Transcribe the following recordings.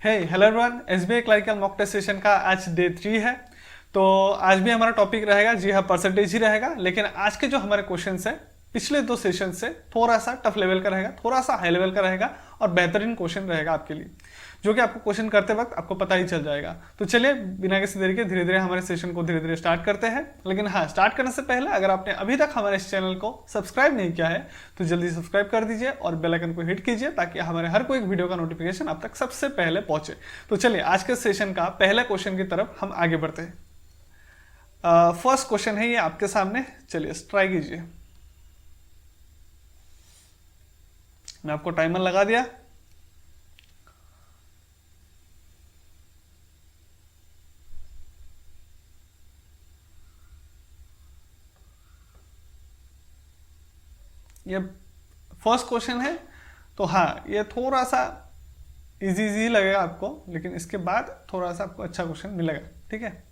Hello everyone, SBI clerical mock test session का आज day 3 है। तो आज भी हमारा टॉपिक रहेगा, जी हाँ, परसेंटेज ही रहेगा। लेकिन आज के जो हमारे क्वेश्चन है पिछले दो सेशन से थोड़ा सा टफ लेवल का रहेगा, थोड़ा सा हाई लेवल का रहेगा और बेहतरीन क्वेश्चन रहेगा आपके लिए, जो कि आपको क्वेश्चन करते वक्त आपको पता ही चल जाएगा। तो चलिए बिना किसी देरी के धीरे धीरे हमारे सेशन को धीरे धीरे स्टार्ट करते हैं। लेकिन हाँ, स्टार्ट करने से पहले अगर आपने अभी तक हमारे इस चैनल को सब्सक्राइब नहीं किया है तो जल्दी सब्सक्राइब कर दीजिए और बेल आइकन को हिट कीजिए ताकि हमारे हर कोई वीडियो का नोटिफिकेशन आप तक सबसे पहले पहुंचे। तो चलिए आज के सेशन का पहले क्वेश्चन की तरफ हम आगे बढ़ते हैं। फर्स्ट क्वेश्चन है ये आपके सामने, चलिए ट्राई कीजिए। मैं आपको टाइमर लगा दिया। ये फर्स्ट क्वेश्चन है, तो हाँ ये थोड़ा सा इजी इजी लगेगा आपको, लेकिन इसके बाद थोड़ा सा आपको अच्छा क्वेश्चन मिलेगा, ठीक है।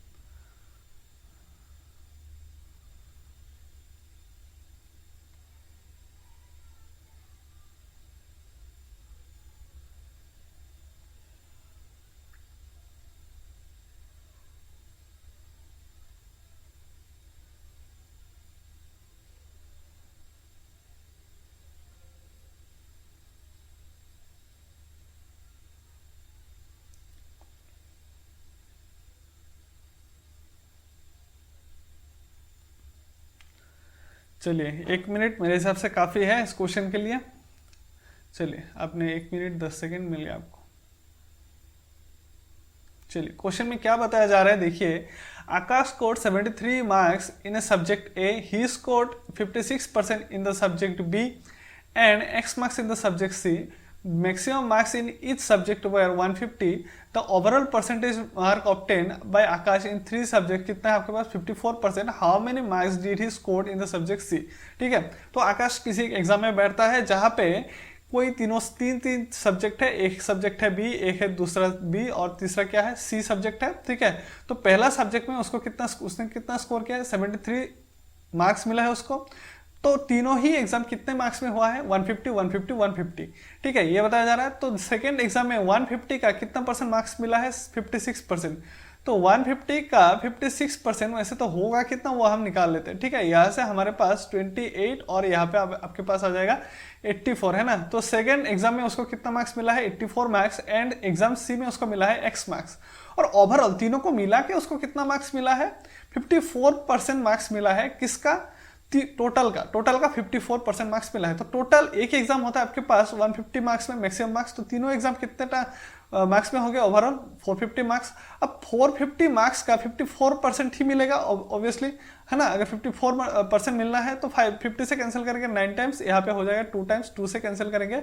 चलिए 1 मिनट मेरे हिसाब से काफ़ी है इस क्वेश्चन के लिए। चलिए आपने 1 मिनट 10 सेकेंड मिल गया आपको। चलिए क्वेश्चन में क्या बताया जा रहा है, देखिए। Akash scored 73 marks in A subject A, he scored 56% in the subject B and x marks in the subject C. Maximum marks in each subject were 150। The overall percentage mark obtain by Akash in 3 subject कितना है आपके पास? 54%। How many marks did he scored in the subject C? ठीक है, तो आकाश किसी exam में बैठता है जहां पे कोई तीन सब्जेक्ट है, एक सब्जेक्ट है बी, एक है दूसरा बी और तीसरा क्या है? सी सब्जेक्ट है, ठीक है। तो पहला सब्जेक्ट में उसने कितना स्कोर किया है? 73 मार्क्स मिला है उसको। तो तीनों ही एग्जाम कितने मार्क्स में हुआ है? 150 150 150, ठीक है, ये बताया जा रहा है। तो सेकेंड एग्जाम में 150 का कितना परसेंट मार्क्स मिला है? 56%। तो 150 का 56% वैसे तो होगा कितना, वो हम निकाल लेते हैं, ठीक है। यहाँ से हमारे पास 28 और यहाँ पे आपके पास आ जाएगा 84, है ना। तो सेकेंड एग्जाम में उसको कितना मार्क्स मिला है? 84 मार्क्स। एंड एग्जाम सी में उसको मिला है x मार्क्स। और ओवरऑल तीनों को मिला के उसको कितना मार्क्स मिला है? 54% मार्क्स मिला है। किसका? टोटल का 54% मार्क्स मिला है। तो टोटल एक एग्जाम होता है आपके पास 150 मार्क्स में मैक्सिमम मार्क्स, तो तीनों एग्जाम कितने मार्क्स में हो गए ओवरऑल? 450 मार्क्स। अब 450 मार्क्स का 54% ही मिलेगा ऑब्वियसली, है ना। अगर 54% मिलना है तो 50 से कैंसिल करेंगे 9 टाइम्स, यहाँ पे हो जाएगा 2 टाइम्स, 2 से कैंसिल करेंगे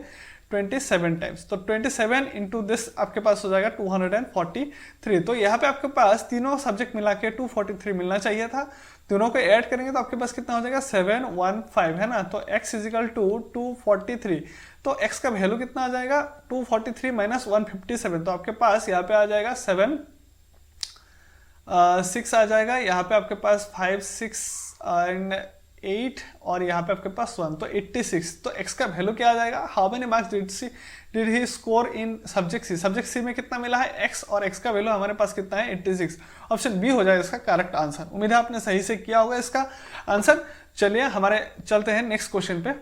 27 टाइम्स। तो 27 इंटू दिस आपके पास हो जाएगा 243। तो यहाँ पे आपके पास तीनों सब्जेक्ट मिला के 243 मिलना चाहिए था। तीनों को ऐड करेंगे तो आपके पास कितना हो जाएगा? 715, है ना। तो x इजिकल टू 243। तो x का वैल्यू कितना आ जाएगा? 243 माइनस 157। तो आपके पास यहाँ पे आ जाएगा 6 आ जाएगा। यहाँ पे आपके पास 5 6 एंड 8 और यहाँ पे आपके पास 1, तो 86। तो x का वैल्यू क्या आ जाएगा? How many marks did he score in subject C? Subject C में कितना मिला है? x, और x का वैल्यू हमारे पास कितना है? 86। ऑप्शन बी हो जाएगा इसका करेक्ट आंसर। उम्मीद है आपने सही से किया होगा इसका आंसर। चलिए हमारे चलते हैं नेक्स्ट क्वेश्चन पे।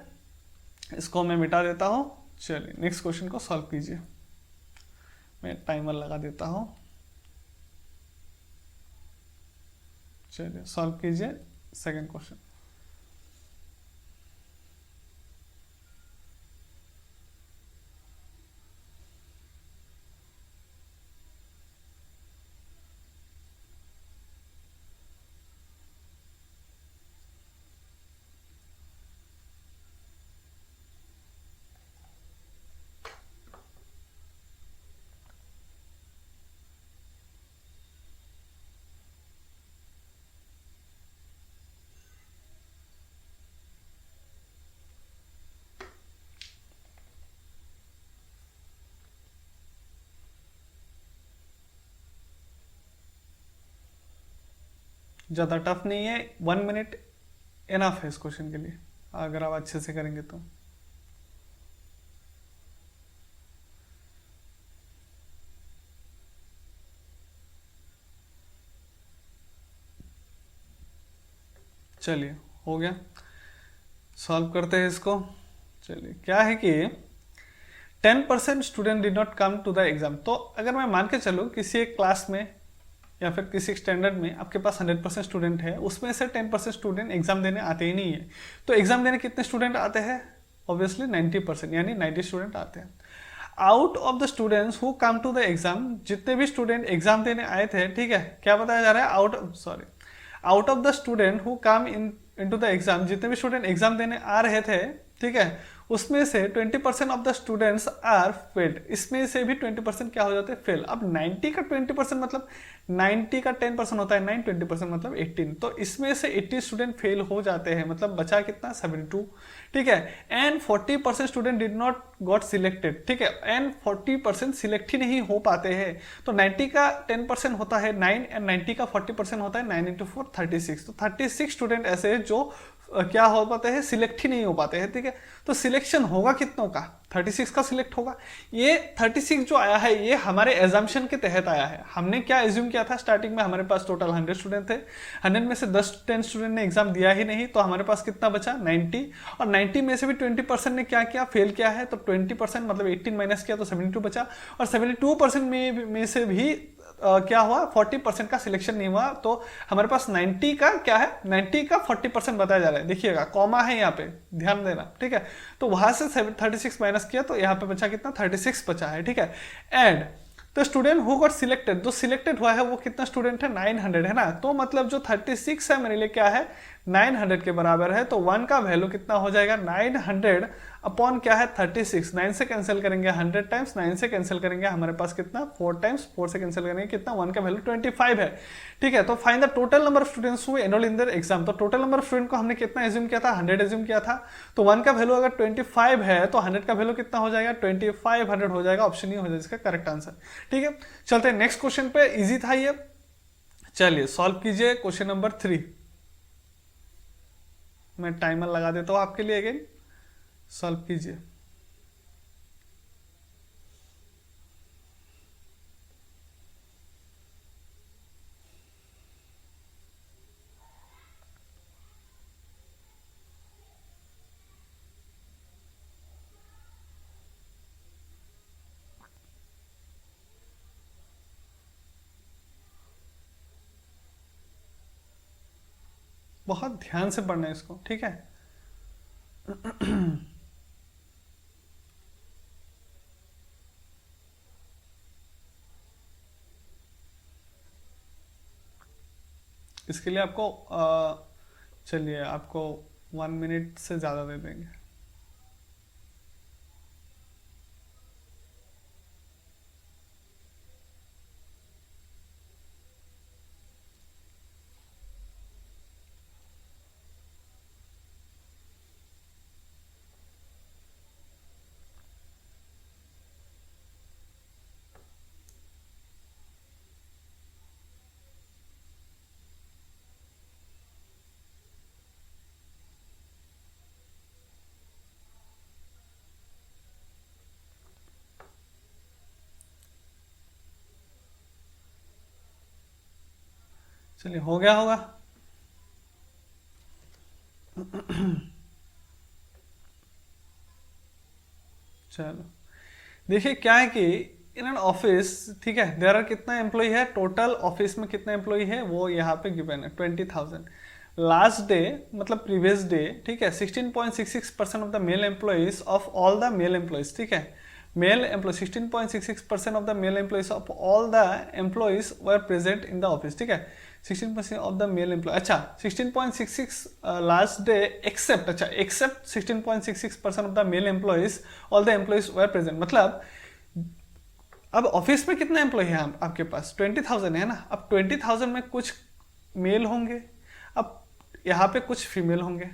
इसको मैं मिटा देता हूँ। चलिए नेक्स्ट क्वेश्चन को सॉल्व कीजिए। मैं टाइमर लगा देता हूँ। चलिए सॉल्व कीजिए सेकंड क्वेश्चन। ज़्यादा टफ नहीं है, 1 मिनट इनफ है इस क्वेश्चन के लिए, अगर आप अच्छे से करेंगे तो। चलिए हो गया, सॉल्व करते हैं इसको। चलिए क्या है कि 10% student did not come to the exam. तो अगर मैं मान के चलूँ किसी एक क्लास में या फिर किसी स्टैंडर्ड में आपके पास 100% स्टूडेंट है, उसमें से 10% स्टूडेंट एग्जाम देने आते ही नहीं है। तो एग्जाम देने कितने स्टूडेंट आते हैं? ऑब्वियसली 90%, यानी 90 स्टूडेंट आते हैं। Out of the students who come to the exam, जितने भी स्टूडेंट एग्जाम देने आए थे, ठीक है, क्या बताया जा रहा है? Out of the student who come into the exam, जितने भी स्टूडेंट एग्जाम देने आ रहे थे, ठीक है, उसमें से 20% of the students are failed. इसमें से भी 20% क्या हो जाते हैं? फेल। अब 90 का 20% मतलब 90 का 10% होता है 9, 20% मतलब 18। तो इसमें से 80 स्टूडेंट फेल हो जाते हैं, मतलब बचा कितना? 72, ठीक है। And 40% student did not got selected, ठीक है, एंड 40% सिलेक्ट ही नहीं हो पाते हैं। तो 90 का 10% होता है 9 एंड 90 का 40% होता है 9 × 4 36। तो 36 स्टूडेंट ऐसे हैं जो क्या हो पाते हैं? सिलेक्ट ही नहीं हो पाते हैं, ठीक है। तो सिलेक्शन होगा कितनों का? 36 का सिलेक्ट होगा। ये 36 जो आया है ये हमारे एजम्पशन के तहत आया है। हमने क्या एज्यूम किया था? स्टार्टिंग में हमारे पास टोटल 100 स्टूडेंट थे, 100 में से 10 स्टूडेंट ने एग्जाम दिया ही नहीं, तो हमारे पास कितना बचा? 90। और 90 में से भी 20% ने क्या किया? फेल किया है। तो 20% मतलब 18 माइनस किया तो 72 बचा। और 72% में से भी क्या हुआ? 40% का सिलेक्शन नहीं हुआ। तो हमारे पास 90 का क्या है? 90 का 40% बताया जा रहा है। देखिएगा कॉमा है यहाँ पे, ध्यान देना, ठीक है। तो वहां से 36 माइनस किया तो यहाँ पे बचा कितना? 36 बचा है, ठीक है। एंड तो स्टूडेंट हु गॉट सिलेक्टेड, जो सिलेक्टेड हुआ है वो कितना स्टूडेंट है? 900 है ना। तो मतलब जो 36 है मेरे लिए क्या है? 900 के बराबर है। तो 1 का वैल्यू कितना हो जाएगा? 900 अपॉन क्या है? 36। 9 से कैंसिल करेंगे 100 टाइम्स, 9 से कैंसिल करेंगे हमारे पास कितना? 4 टाइम्स, 4 से कैंसिल करेंगे कितना? 1 का वैल्यू 25 है, ठीक है। तो find the total number of students who enrol in their exam. तो टोटल नंबर ऑफ स्टूडेंट को हमने कितना एज्यूम किया था? 100 एज्यूम किया था। तो 1 का वैल्यू अगर 25 है तो 100 का वैल्यू कितना हो जाएगा? 2500 हो जाएगा। ऑप्शन ही हो जाएगा इसका करेक्ट आंसर, ठीक है। चलते हैं नेक्स्ट क्वेश्चन पे। इजी था ये। चलिए सॉल्व कीजिए क्वेश्चन नंबर 3। मैं टाइमर लगा देता हूं आपके लिए अगेन, सॉल्व कीजिए। बहुत ध्यान से पढ़ना है इसको, ठीक है। इसके लिए आपको चलिए आपको 1 मिनट से ज़्यादा दे देंगे। चलिए हो गया होगा। चलो देखिए क्या है कि इन एन ऑफिस, ठीक है, देयर आर कितना एम्प्लॉय है? टोटल ऑफिस में कितना एम्प्लॉय है वो यहाँ पे गिवन है 20,000। लास्ट डे मतलब प्रीवियस डे, ठीक है, 16.66% of the male employees of all the male employees, ठीक है, male employee 16.66% of the male employees of all the employees were present in the office, ठीक है। 16% ऑफ द मेल एम्प्लॉय, अच्छा 16.66 last day except, अच्छा except 16.66% of the male employees all the employees were present. मतलब अब office में कितना employ है आपके पास? 20,000 है ना। अब 20,000 में कुछ मेल होंगे, अब यहाँ पे कुछ फीमेल होंगे।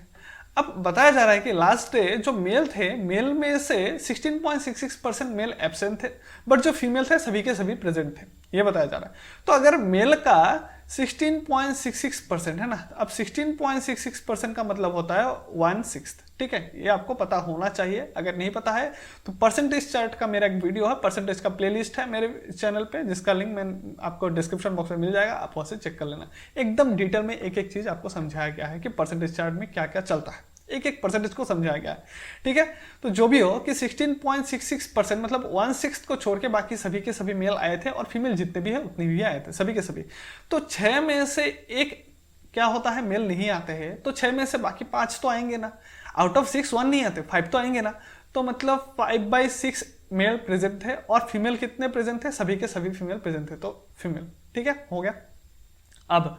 अब बताया जा रहा है कि लास्ट डे जो मेल थे, मेल में से 16.66% मेल एब्सेंट थे, बट जो फीमेल थे सभी के सभी प्रेजेंट थे, ये बताया जा रहा है। तो अगर मेल का 16.66% है ना, अब 16.66% का मतलब होता है 1/6, ठीक है, ये आपको पता होना चाहिए। अगर नहीं पता है तो परसेंटेज चार्ट का मेरा एक वीडियो है, परसेंटेज का प्लेलिस्ट है मेरे चैनल पे, जिसका लिंक मैं आपको डिस्क्रिप्शन बॉक्स में मिल जाएगा, आप वहाँ से चेक कर लेना। एकदम डिटेल में एक एक चीज आपको समझाया गया है कि परसेंटेज चार्ट में क्या क्या चलता है, एक एक परसेंटेज को समझाया गया है। ठीक है, तो जो भी हो कि 16.66% मतलब 1/6 को छोड़ के बाकी सभी के सभी मेल आए थे, और फीमेल जितने भी है उतने भी आए थे, सभी के सभी। तो 6 में से एक क्या होता है, मेल नहीं आते हैं, तो 6 में से बाकी 5 तो आएंगे ना, आउट ऑफ 6 1 नहीं आते, 5 तो आएंगे ना। तो मतलब 5/6 मेल प्रेजेंट थे, और फीमेल कितने प्रेजेंट थे, सभी के सभी फीमेल प्रेजेंट थे, तो फीमेल। ठीक है, हो गया। अब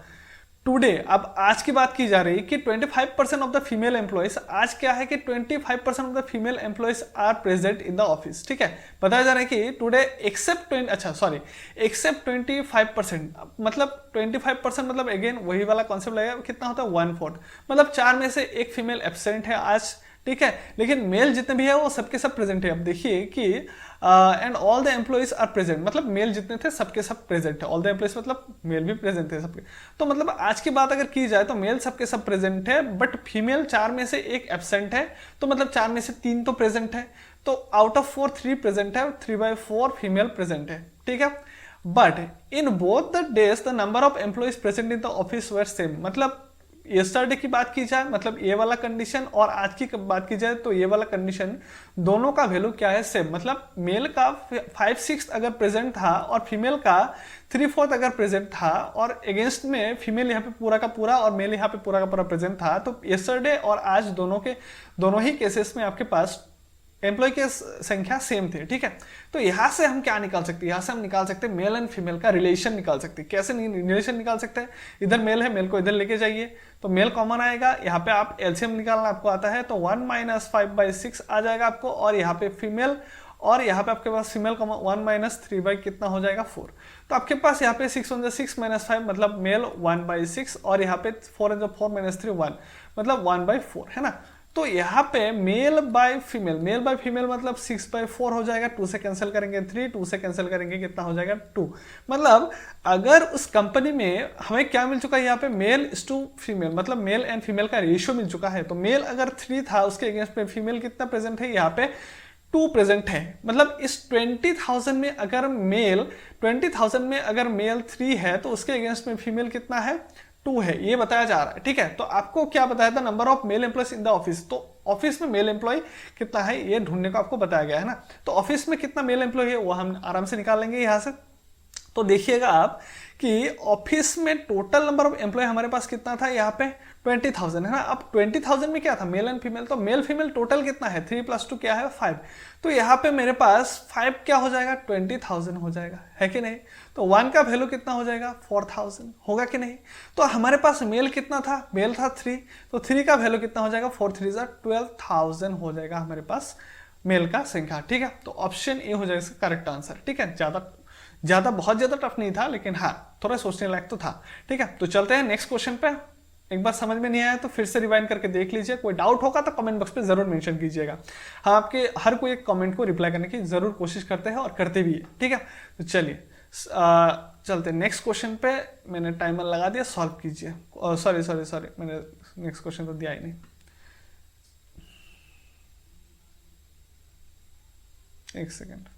टुडे, अब आज की बात की जा रही है कि 25% ऑफ द फीमेल एम्प्लॉइज, आज क्या है कि 25% of the female employees are present in the office. ठीक है, बताया जा रहा है कि टुडे एक्सेप्ट एक्सेप्ट 25%, मतलब 25% मतलब अगेन वही वाला कॉन्सेप्ट लगेगा, कितना होता है 1/4, मतलब 4 में से एक फीमेल एब्सेंट है आज। ठीक है, लेकिन मेल जितने भी है वो सबके सब प्रेजेंट है। अब देखिए कि and all the employees are present, मतलब मेल जितने थे सबके सब प्रेजेंट है, ऑल द एम्प्लॉइज मतलब मेल भी प्रेजेंट थे सबके। तो मतलब आज की बात अगर की जाए तो मेल सबके सब प्रेजेंट है, बट फीमेल 4 में से एक एब्सेंट है, तो मतलब 4 में से 3 तो प्रेजेंट है, तो आउट ऑफ 4 3 प्रेजेंट है, 3/4 फीमेल प्रेजेंट है। ठीक है, but in both the days the number of employees present in the office were same, मतलब यस्टरडे की बात की जाए मतलब ये वाला कंडीशन, और आज की बात की जाए तो ये वाला कंडीशन, दोनों का वैल्यू क्या है, सेम। मतलब मेल का 5/6 अगर प्रेजेंट था और फीमेल का 3/4 अगर प्रेजेंट था, और अगेंस्ट में फीमेल यहाँ पे पूरा का पूरा और मेल यहाँ पे पूरा का पूरा प्रेजेंट था, तो यस्टरडे और आज दोनों ही केसेस में आपके पास एम्प्लॉय की संख्या सेम थे। ठीक है, तो यहां से हम क्या निकाल सकते हैं, यहां से हम निकाल सकते हैं मेल एंड फीमेल का रिलेशन निकाल सकते हैं। कैसे रिलेशन निकाल सकते हैं, इधर मेल है, मेल को इधर लेके जाइए तो मेल कॉमन आएगा, यहाँ पे आप एलसीएम निकालना आपको आता है, तो 1 - 5/6 आ जाएगा आपको, और यहाँ पे फीमेल, और यहाँ पे आपके पास फीमेल 1 - 3 कितना हो जाएगा 4। तो आपके पास यहाँ पे 6 × 6 - 5 मतलब मेल 1/6, और यहाँ पे 4 × 4 - 3 1 मतलब 1/4 है ना। तो यहाँ पे मेल बाय फीमेल मतलब 6/4 हो जाएगा, 2 से कैंसिल करेंगे 3, 2 से कैंसिल करेंगे कितना हो जाएगा 2। मतलब अगर उस कंपनी में हमें क्या मिल चुका है, यहाँ पे मेल इज टू फीमेल, मतलब मेल एंड फीमेल का रेशियो मिल चुका है। तो मेल अगर 3 था, उसके अगेंस्ट में फीमेल कितना प्रेजेंट है, यहाँ पे 2 प्रेजेंट है। मतलब इस 20,000 में अगर मेल 3 है, तो उसके अगेंस्ट में फीमेल कितना है 2 है, ये बताया जा रहा है। ठीक है, तो आपको क्या बताया था, number of male employees in the office, तो ऑफिस में मेल एम्प्लॉय कितना है ये ढूंढने को आपको बताया गया है ना। तो ऑफिस में कितना मेल एम्प्लॉय है वो हम आराम से निकाल लेंगे यहाँ से। तो देखिएगा आप कि ऑफिस में टोटल नंबर ऑफ एम्प्लॉय हमारे पास कितना था, यहाँ पे 20,000 है ना। अब 20,000 में क्या था, मेल एंड फीमेल, तो मेल फीमेल टोटल कितना है 3 + 2 क्या है 5। तो यहाँ पे मेरे पास 5 क्या हो जाएगा 20,000 हो जाएगा, है कि नहीं। तो 1 का वैल्यू कितना हो जाएगा 4,000 होगा कि नहीं। तो हमारे पास मेल कितना था, मेल था 3, तो 3 का वैल्यू कितना हो जाएगा 4 × 3 = 12,000 हो जाएगा हमारे पास मेल का संख्या। ठीक है, तो ऑप्शन ए हो जाएगा इसका करेक्ट आंसर। ठीक है, बहुत ज्यादा टफ नहीं था, लेकिन हाँ थोड़ा सोचने लायक तो था। ठीक है, तो चलते हैं नेक्स्ट क्वेश्चन पे। एक बार समझ में नहीं आया तो फिर से रिवाइंड करके देख लीजिए, कोई डाउट होगा तो कमेंट बॉक्स पे जरूर मेंशन कीजिएगा। हम आपके हर कोई एक कमेंट को रिप्लाई करने की जरूर कोशिश करते हैं और करते भी है। ठीक है, तो चलिए चलते नेक्स्ट क्वेश्चन पे। मैंने टाइमर लगा दिया, सॉल्व कीजिए। सॉरी मैंने नेक्स्ट क्वेश्चन तो दिया ही नहीं, एक सेकेंड।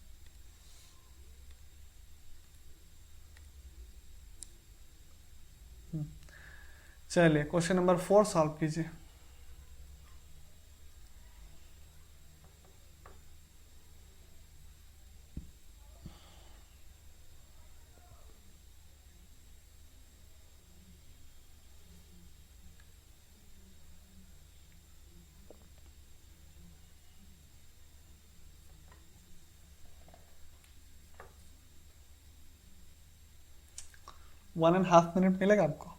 चलिए क्वेश्चन नंबर 4 सॉल्व कीजिए। वन एंड हाफ मिनट मिलेगा आपको।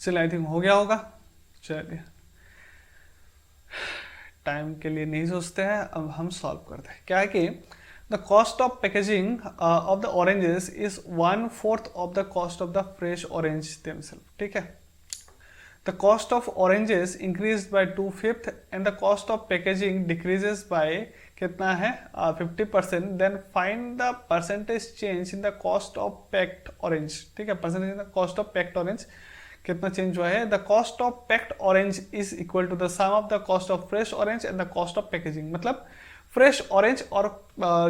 चलिए आई थिंक हो गया होगा। चलिए टाइम के लिए नहीं सोचते हैं, अब हम सॉल्व करते हैं। क्या है कि the cost of packaging of the oranges is 1/4 of the cost of the fresh orange themselves. ठीक है, the cost of oranges increase by 2/5 and the cost of packaging decreases by कितना है 50%। Then find the percentage change in the cost of packed orange. ठीक है, percentage in the cost of packed orange कितना change हुआ है। The cost of packed orange is equal to the sum of the cost of fresh orange and the cost of packaging. मतलब fresh orange और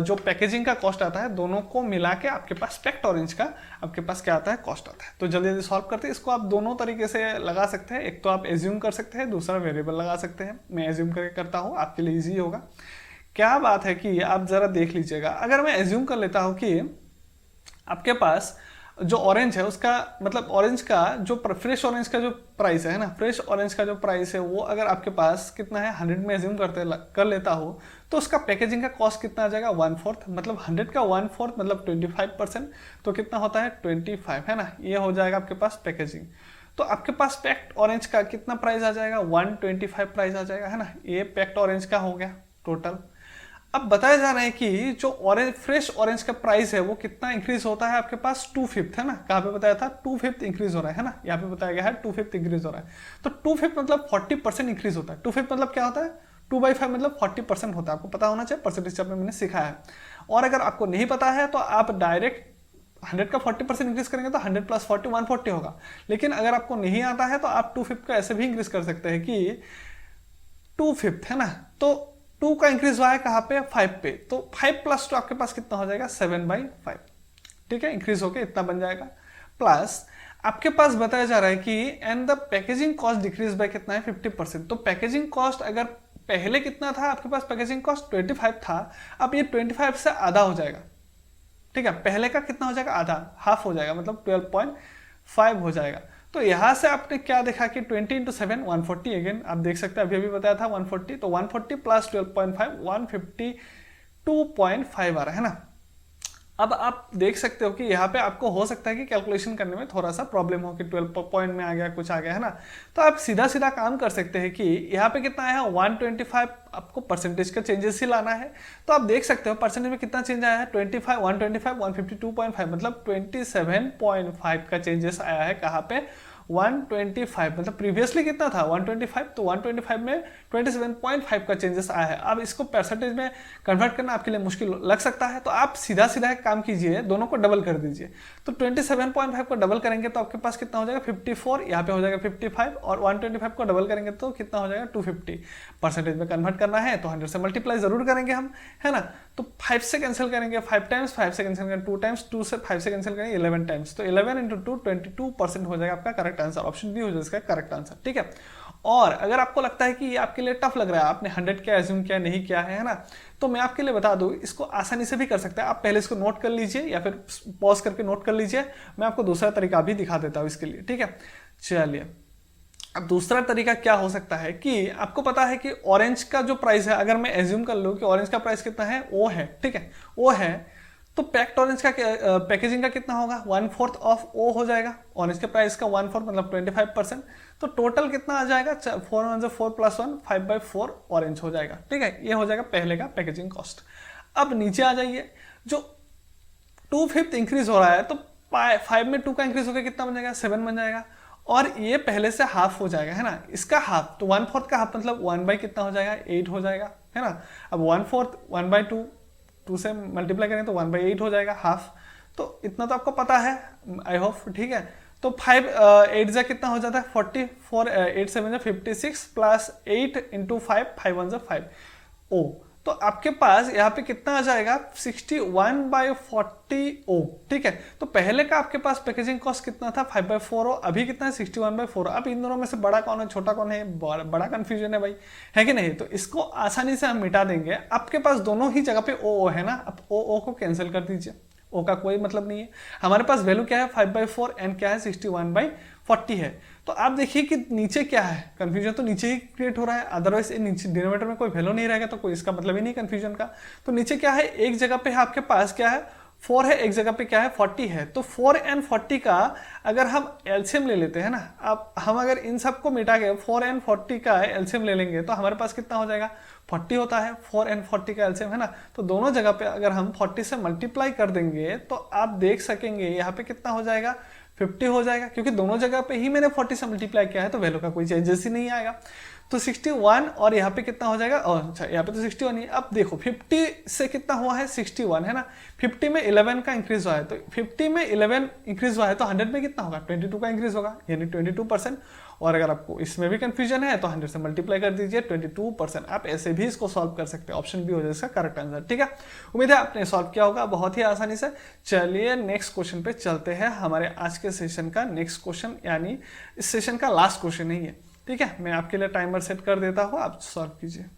जो packaging का cost आता है दोनों को मिला के आपके पास पैक्ड ऑरेंज का आपके पास क्या आता है, कॉस्ट आता है। तो जल्दी जल्दी सॉल्व करते हैं इसको। आप दोनों तरीके से लगा सकते हैं, एक तो आप एज्यूम कर सकते हैं, दूसरा वेरिएबल लगा सकते हैं। मैं एज्यूम करके करता हूँ, आपके लिए ईजी होगा। क्या बात है कि आप जरा देख लीजिएगा, अगर मैं एज्यूम कर लेता हूँ कि आपके पास जो ऑरेंज है उसका मतलब ऑरेंज का जो फ्रेश ऑरेंज का जो प्राइस है ना, फ्रेश ऑरेंज का जो प्राइस है वो अगर आपके पास कितना है 100 में एज्यूम कर लेता हो तो उसका पैकेजिंग का कॉस्ट कितना आ जाएगा 1/4। मतलब 100 का 1/4 मतलब 25%, तो कितना होता है 25 है ना, ये हो जाएगा आपके पास पैकेजिंग। तो आपके पास पैक्ड ऑरेंज का कितना प्राइस आ जाएगा 125 प्राइस आ जाएगा, है ना। ये पैक्ड ऑरेंज का हो गया टोटल। अब बताया जा रहा है कि जो ऑरेंज फ्रेश ऑरेंज का प्राइस है वो कितना इंक्रीज होता है आपके पास 2/5 है ना। कहाँ पे बताया था 2/5 इंक्रीज हो रहा है ना, यहाँ पे बताया गया है 2/5 इंक्रीज हो रहा है। तो 2/5 मतलब 40% इंक्रीज होता है। 2/5 मतलब क्या होता है 2/5 मतलब 40% होता है। आपको पता होना चाहिए, परसेंटेज चैप्टर में मैंने सिखाया है। और अगर आपको नहीं पता है तो आप डायरेक्ट 100 का 40% इंक्रीज करेंगे तो 100 + 40 140 होगा। लेकिन अगर आपको नहीं आता है तो आप 2/5 का ऐसे भी इंक्रीज कर सकते हैं कि 2/5 है ना। तो 2 का इंक्रीज हुआ है कहाँ पे 5 पे, तो 5 + 2 आपके पास कितना हो जाएगा 7/5। ठीक है, इंक्रीज होके इतना बन जाएगा। प्लस आपके पास बताया जा रहा है कि and the packaging cost decrease by कितना है 50%। तो पैकेजिंग कॉस्ट अगर पहले कितना था आपके पास पैकेजिंग कॉस्ट 25 था, अब ये 25 से आधा हो जाएगा। ठीक है, पहले का कितना हो जाएगा आधा, हाफ हो जाएगा, मतलब 12.5 हो जाएगा। तो यहां से आपने क्या देखा कि 20 × 7 140, अगेन आप देख सकते हैं अभी अभी बताया था 140, तो 140 + 12.5 152.5 आ रहा है ना। अब आप देख सकते हो कि यहाँ पे आपको हो सकता है कि कैलकुलेशन करने में थोड़ा सा प्रॉब्लम हो कि 12 पॉइंट में आ गया कुछ आ गया है ना। तो आप सीधा सीधा काम कर सकते हैं कि यहाँ पे कितना आया 125, आपको परसेंटेज का चेंजेस ही लाना है। तो आप देख सकते हो परसेंटेज में कितना चेंज आया है 25 125 152.5 मतलब 27.5 का चेंजेस आया है। कहाँ पे 125, मतलब प्रीवियसली कितना था 125, तो 125 में 27.5 का चेंजेस आया है। अब इसको परसेंटेज में कन्वर्ट करना आपके लिए मुश्किल लग सकता है, तो आप सीधा सीधा एक काम कीजिए, दोनों को डबल कर दीजिए। तो 27.5 को डबल करेंगे तो आपके पास कितना हो जाएगा 54, यहाँ पे हो जाएगा 55, और 125 को डबल करेंगे तो कितना हो जाएगा 250। परसेंटेज में कन्वर्ट करना है तो 100 से मल्टीप्लाई जरूर करेंगे हम, है ना। तो 5 से कैंसिल करेंगे 5 टाइम्स, 5 से कैंसिल करेंगे 2 टाइम्स, 2 से 5 से कैंसिल करेंगे 11 टाइम्स, तो 11 × 2 22% हो जाएगा आपका करेक्ट आंसर। ऑप्शन बी हो जाएगा इसका करेक्ट आंसर। ठीक है, और अगर आपको लगता है कि ये आपके लिए टफ लग रहा है, आपने 100 क्या एज्यूम किया नहीं किया है ना, तो मैं आपके लिए बता दूं इसको आसानी से भी कर सकते हैं। आप पहले इसको नोट कर लीजिए या फिर पॉज करके नोट कर लीजिए, मैं आपको दूसरा तरीका भी दिखा देता हूं इसके लिए। ठीक है, चलिए अब दूसरा तरीका क्या हो सकता है कि आपको पता है कि ऑरेंज का जो प्राइस है, अगर मैं एज्यूम कर लूं कि ऑरेंज का प्राइस कितना है ओ है, ठीक है ओ है, तो पैक्ड ऑरेंज का पैकेजिंग का कितना होगा 1/4 ऑफ ओ हो जाएगा। ऑरेंज के प्राइस का 1/4 मतलब 25%, तो टोटल कितना आ जाएगा 4 × 1 4 + 1 5/4 ऑरेंज हो जाएगा। ठीक है, ये हो जाएगा पहले का पैकेजिंग कॉस्ट। अब नीचे आ जाइए, जो 2/5 इंक्रीज हो रहा है तो 5 में 2 का इंक्रीज होकर कितना बन जाएगा 7 बन जाएगा, और ये पहले से हाफ हो जाएगा, है ना। इसका हाफ तो 1/4 का हाफ मतलब 1/, कितना हो जाएगा 8 हो जाएगा, है ना। अब 1/4 1/2 2 से मल्टीप्लाई करें तो 1/8 हो जाएगा हाफ। तो इतना तो आपको पता है आई होप, ठीक है। तो 5 8 जा कितना हो जाता है 44, 8 7 जा 56 प्लस 8 × 5 5 1 जा 5 ओ, तो आपके पास यहाँ पे कितना आ जाएगा 61/40 ओ। ठीक है, तो पहले का आपके पास पैकेजिंग कॉस्ट कितना था 5/4 ओ, अभी कितना है 61/4। अब इन दोनों में से बड़ा कौन है छोटा कौन है, बड़ा कंफ्यूजन है भाई, है कि नहीं। तो इसको आसानी से हम मिटा देंगे। आपके पास दोनों ही जगह पे ओ है ना, अब ओ को कैंसिल कर दीजिए, ओ का कोई मतलब नहीं है। हमारे पास वैल्यू क्या है 5/4 एंड क्या है 61/40 है। तो आप देखिए कि नीचे क्या है, कंफ्यूजन तो नीचे ही क्रिएट हो रहा है, अदरवाइज नीचे डिनोमिनेटर में कोई वैल्यू नहीं रहेगा तो कोई इसका मतलब ही नहीं कंफ्यूजन का। तो नीचे क्या है, एक जगह पे आपके पास क्या है 4 है, एक जगह पे क्या है 40 है, तो 4 and 40 का अगर हम एलसीएम ले लेते हैं ना, अब हम अगर इन सबको मिटा के 4 and 40 का एलसीएम ले लेंगे तो हमारे पास कितना हो जाएगा 40 होता है, 4 and 40 का एलसीएम है ना, तो दोनों जगह पे अगर हम 40 से मल्टीप्लाई कर देंगे तो आप देख सकेंगे यहाँ पे कितना हो जाएगा 50 हो जाएगा, क्योंकि दोनों जगह पे ही मैंने 40 से मल्टीप्लाई किया है तो वैल्यू का कोई चेंजेस ही नहीं आएगा। तो 61 और यहाँ पे कितना हो जाएगा, और अच्छा यहाँ पे तो 61 ही है। अब देखो 50 से कितना हुआ है 61 है ना, 50 में 11 का इंक्रीज हुआ है, तो 50 में 11 इंक्रीज हुआ है तो 100 में कितना होगा 22 का इंक्रीज होगा, यानी 22%। और अगर आपको इसमें भी कंफ्यूजन है तो 100 से मल्टीप्लाई कर दीजिए 22%। आप ऐसे भी इसको सॉल्व कर सकते हैं, ऑप्शन बी हो जाए इसका करेक्ट आंसर। ठीक है, उम्मीद है आपने सॉल्व किया होगा बहुत ही आसानी से। चलिए नेक्स्ट क्वेश्चन पे चलते हैं, हमारे आज के सेशन का नेक्स्ट क्वेश्चन, यानी इस सेशन का लास्ट क्वेश्चन नहीं है। ठीक है, मैं आपके लिए टाइमर सेट कर देता हूं, आप सॉल्व कीजिए।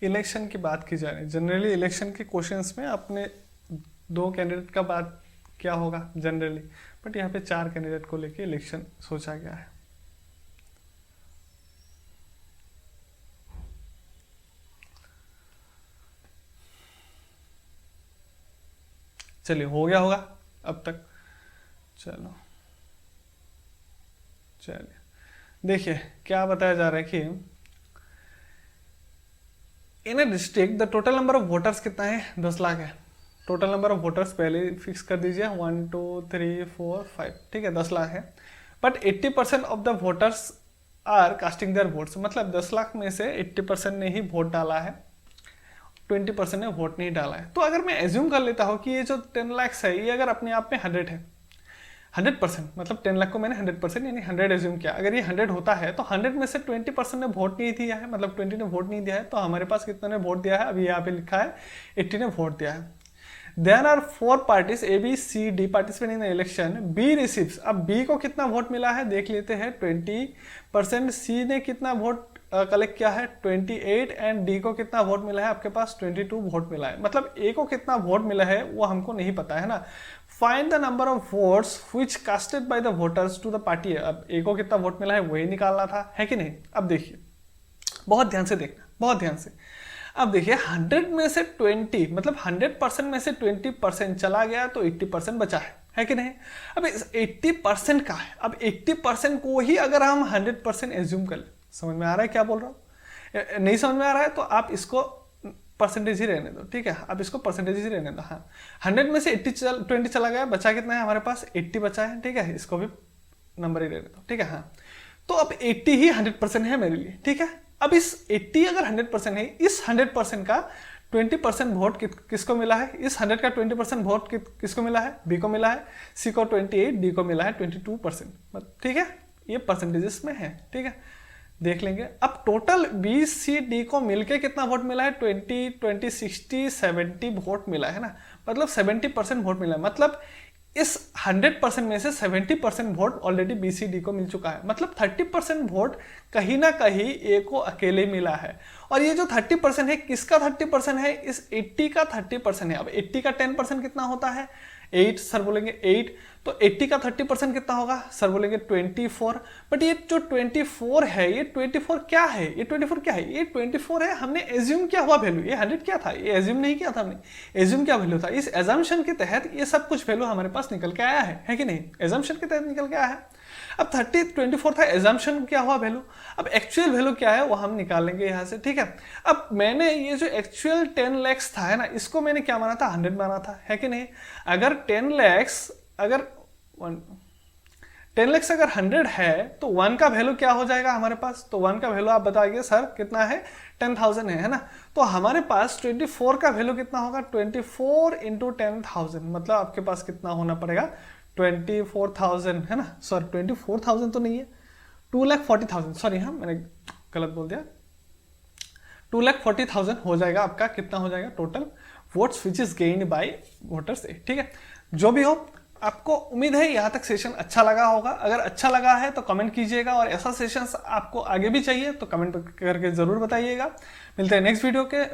इलेक्शन की बात की जा रही है, जनरली इलेक्शन के क्वेश्चंस में आपने 2 कैंडिडेट का बात क्या होगा जनरली, बट यहाँ पे 4 कैंडिडेट को लेके इलेक्शन सोचा गया है। चलिए हो गया होगा अब तक। चलो चलिए देखिए क्या बताया जा रहा है कि in a district the total number of voters कितना है 10 लाख है। टोटल नंबर ऑफ वोटर्स पहले फिक्स कर दीजिए 1 2 3 4 5, ठीक है 10 लाख है, but 80% of the voters are casting their votes, मतलब 10 लाख में से 80% ने ही वोट डाला है, 20% ने वोट नहीं डाला है। तो अगर मैं एज्यूम कर लेता हूँ कि ये जो 10 लाख है ये अगर अपने आप में 100 है, 100%, मतलब 10 लाख को मैंने 100% यानी 100 एज्यूम किया, अगर ये 100 होता है तो 100 में से 20% ने वोट नहीं दिया है, मतलब 20 ने वोट नहीं दिया है, तो हमारे पास कितने ने वोट दिया है, अभी यहाँ पे लिखा है 80 ने वोट दिया है। There are 4 parties A B C D participate in the election, B receives, अब बी को कितना वोट मिला है देख लेते हैं 20%, सी ने कितना वोट कलेक्ट किया है 28, एंड डी को कितना वोट मिला है आपके पास 22 वोट मिला है, मतलब ए को कितना वोट मिला है वो हमको नहीं पता है ना। Find the number of votes which casted by the voters to the party, अब ए को कितना वोट मिला है वही निकालना था, है कि नहीं। अब देखिए बहुत ध्यान से देखना, बहुत ध्यान से। अब देखिए 100 में से 20, मतलब 100% में से 20% चला गया तो 80% बचा है कि नहीं। अब 80% का है, अब 80% को ही अगर हम 100% एज्यूम कर ले, समझ में आ रहा है क्या बोल रहा हूँ, नहीं समझ में आ रहा है तो आप इसको परसेंटेज ही रहने दो, ठीक है, आप इसको परसेंटेज ही रहने दो। हाँ 100 में से 20 चला गया, बचा कितना है हमारे पास 80 बचा है, ठीक है, इसको भी नंबर ही रहने दो, ठीक है। हाँ तो अब 80 ही 100% है मेरे लिए, ठीक है। अब इस 80 अगर 100% है, इस 100% का 20% वोट किसको मिला है, इस 100 का 20% वोट किसको मिला है, बी को मिला है, सी को 28, डी को मिला है 22%, ठीक है, ये परसेंटेजेस में है, ठीक है, देख लेंगे। अब टोटल बी सी डी को मिलके कितना वोट मिला है 20 60 70 वोट मिला है ना, मतलब 70% वोट मिला है, मतलब इस 100% में से 70% vote already B C D को मिल चुका है, मतलब 30% वोट कहीं ना कहीं ए को अकेले मिला है। और ये जो 30% है किसका 30% है, इस 80 का 30% है। अब 80 का 10% कितना होता है 8, सर बोलेंगे 8, तो 80 का 30% कितना होगा, सर बोलेंगे 24। बट ये जो 24 है, ये 24 क्या है, ये 24 क्या है, ये 24 है हमने एज्यूम किया हुआ वैल्यू, ये 100 क्या था, ये एज्यूम नहीं किया था हमने, एज्यूम क्या वैल्यू था, इस एजम्पशन के तहत ये सब कुछ वैल्यू हमारे पास निकल के आया है कि नहीं, एजम्पशन के तहत निकल के आया है। अब 24 था, एजम्पशन क्या हुआ वैल्यू, अब एक्चुअल वैल्यू क्या है वो हम निकालेंगे यहाँ से, ठीक है। अब मैंने ये जो एक्चुअल 10 लाख था है ना, इसको मैंने क्या माना था 100 माना था, है कि नहीं। अगर 10 लाख, अगर 10 लाख से अगर 100 है तो 1 का वैल्यू क्या हो जाएगा हमारे पास, तो 1 का वैल्यू आप बताइए सर कितना है, 10,000 है ना। तो हमारे पास 24 का वैल्यू कितना होगा, 24 इंटू 10,000, मतलब आपके पास कितना होना पड़ेगा, 24,000 है ना, सॉरी 24,000 तो नहीं है, 2,40,000, सॉरी हाँ मैंने गलत बोल दिया, 2,40,000 हो जाएगा आपका, कितना हो जाएगा total votes which is gained by voters A. ठीक है, जो भी हो, आपको उम्मीद है यहाँ तक सेशन अच्छा लगा होगा। अगर अच्छा लगा है तो कमेंट कीजिएगा, और ऐसा सेशंस आपको आगे भी चाहिए तो कमेंट करके जरूर बताइएगा। मिलते हैं नेक्स्ट वीडियो के